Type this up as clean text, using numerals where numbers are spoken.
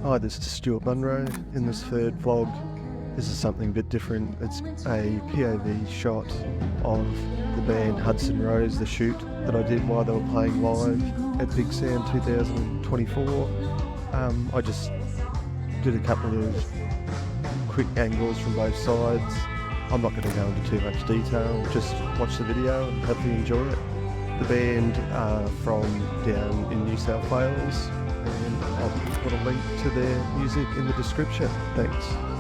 Hi, this is Stuart Munro. In this third vlog, this is something a bit different. It's a POV shot of the band Hudson Rose, the shoot that I did while they were playing live at Big Sound 2024. I just did a couple of quick angles from both sides. I'm not going to go into too much detail, just watch the video and hopefully enjoy it. The band are from down in New South Wales, and I'll put a link to their music in the description. Thanks.